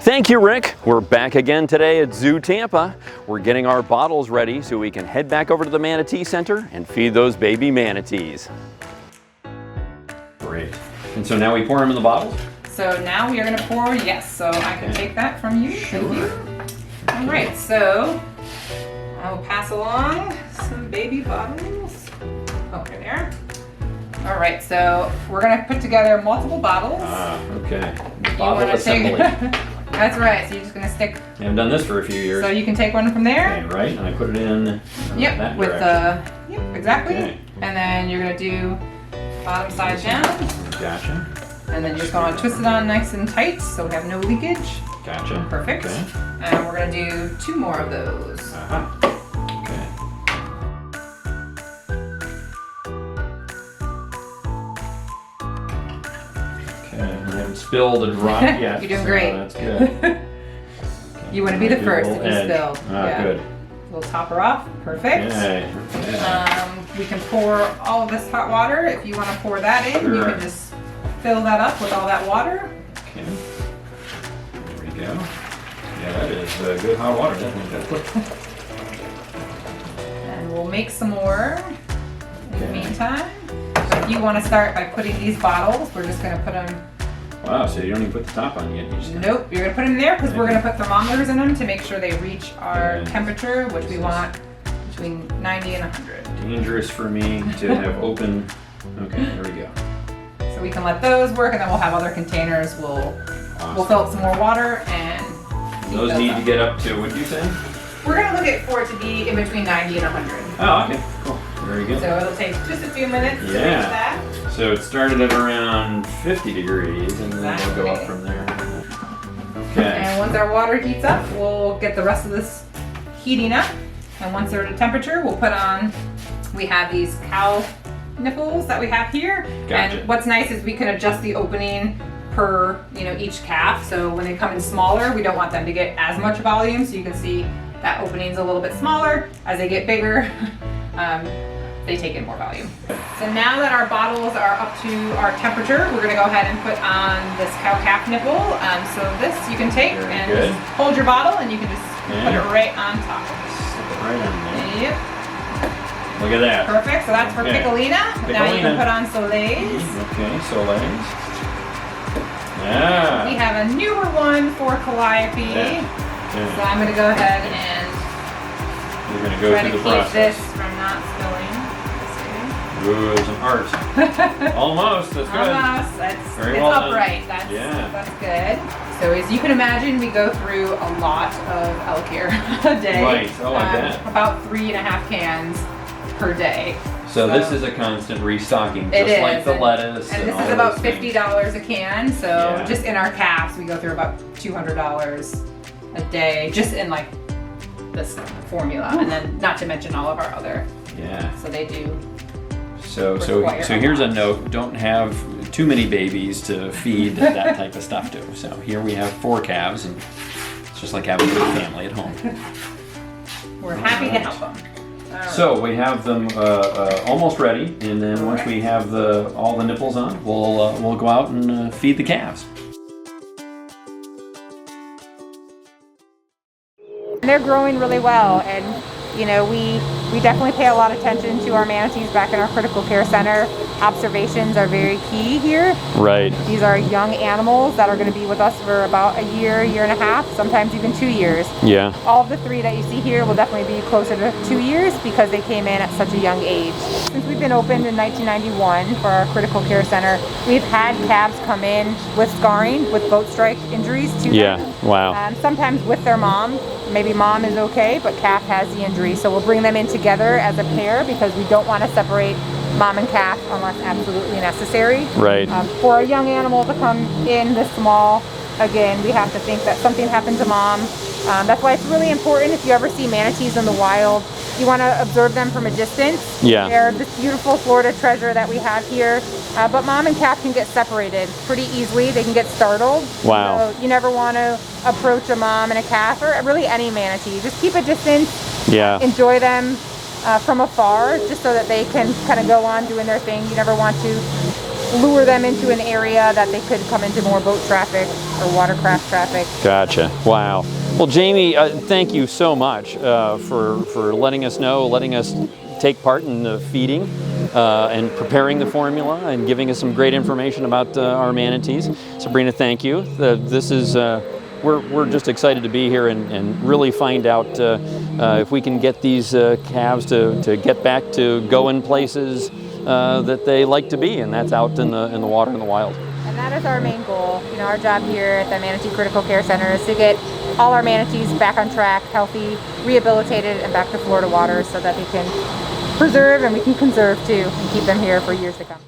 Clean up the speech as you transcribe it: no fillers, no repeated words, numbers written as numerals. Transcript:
Thank you, Rick. We're back again today at ZooTampa. We're getting our bottles ready so we can head back over to the Manatee Center and feed those baby manatees. Great. And so now we pour them in the bottles? So now we are going to pour, yes, so I can take that from you. Sure. Thank you. All right, so I will pass along some baby bottles. Okay, there. All right, so we're going to put together multiple bottles. Okay. Bottle assembly. That's right, so you're just going to stick. I haven't done this for a few years. So you can take one from there. Okay, right, and I put it in Yep, that with direction. yep, exactly. Okay. And then you're going to do bottom side down. Gotcha. And then you're just going to twist it on nice and tight so we have no leakage. Gotcha. Perfect. Okay. And we're going to do 2 more of those. Uh-huh. Okay. Okay, I haven't spilled a drop yet. You're doing so great. That's good. You want to be the first if you edge. spill. Ah, good. We'll top her off. Perfect. Okay. We can pour all of this hot water. If you want to pour that in, you Sure. can just fill that up with all that water. Okay. There we go. Yeah, that is good hot water. Definitely. And we'll make some more in the Okay. meantime. So if you want to start by putting these bottles, we're just going to put them. Wow, so you don't even put the top on yet. You just Nope, you're going to put them there because we're going to put thermometers in them to make sure they reach our Okay. temperature, which we want between 90 and 100. dangerous for me to have open. Okay, there we go. So we can let those work, and then we'll have other containers. We'll Awesome. fill up some more water and heat Those need to up. get up to, what did you say? We're going to look at for it to be in between 90 and 100. Oh, okay, cool. Very good. So it'll take just a few minutes to reach Yeah. that. So it started at around 50 degrees and then we'll go up Exactly. from there. Okay. And once our water heats up, we'll get the rest of this heating up. And once they're at a temperature, we'll put on, we have these cow nipples that we have here. Gotcha. And what's nice is we can adjust the opening per, each calf. So when they come in smaller, we don't want them to get as much volume. So you can see that opening's a little bit smaller. As they get bigger, they take in more volume. So now that our bottles are up to our temperature, we're gonna go ahead and put on this cow-calf nipple. So this you can take Very and good. just hold your bottle and you can just put it right on top. Slip it right on there. Yep, Look at that. perfect. So that's for Okay. Piccolina. Now you can Piccolina. put on Soleil's. Okay, so legs. We Yeah. have a newer one for Calliope. Yeah. So Okay. I'm gonna go ahead and We're going to go try to through the keep process. this from not spilling. Ooh, there's an art. Almost, that's good. Almost. Very It's well done. upright. Yeah. That's good. So as you can imagine, we go through a lot of elk here a day. Right. Oh, I bet. About 3.5 cans per day. So this is a constant restocking, It just like is, the lettuce and and this all is about those things. $50 a can. So Yeah. just in our calves, we go through about $200 a day, just in like this formula, and then not to mention all of our other. Yeah. So they do. So require a here's a lot. note: don't have too many babies to feed that type of stuff to. So here we have 4 calves, and it's just like having a big family at home. We're happy to help them. All right. So we have them almost ready, and then once we have all the nipples on, we'll go out and feed the calves. They're growing really well, and we definitely pay a lot of attention to our manatees back in our critical care center. Observations are very key here. Right. These are young animals that are going to be with us for about a year, year and a half, sometimes even 2 years. Yeah. All of the 3 that you see here will definitely be closer to 2 years because they came in at such a young age. Since we've been opened in 1991 for our critical care center, we've had calves come in with scarring, with boat strike injuries to them. Wow. Sometimes with their mom. Maybe mom is okay, but calf has the injury. So we'll bring them in together as a pair because we don't want to separate mom and calf unless absolutely necessary. Right. For a young animal to come in this small, again, we have to think that something happened to mom. That's why it's really important if you ever see manatees in the wild, you want to observe them from a distance. Yeah. They're this beautiful Florida treasure that we have here. But mom and calf can get separated pretty easily. They can get startled. Wow. So you never want to approach a mom and a calf, or really any manatee. Just keep a distance. Yeah. Enjoy them from afar, just so that they can kind of go on doing their thing. You never want to lure them into an area that they could come into more boat traffic or watercraft traffic. Gotcha. Wow. Well, Jamie, thank you so much for letting us know, letting us take part in the feeding and preparing the formula and giving us some great information about our manatees. Sabrina, thank you. This is we're just excited to be here and really find out if we can get these calves to get back to going places that they like to be, and that's out in the water in the wild. And that is our main goal. You know, our job here at the Manatee Critical Care Center is to get all our manatees back on track, healthy, rehabilitated, and back to Florida waters so that they can preserve and we can conserve too and keep them here for years to come.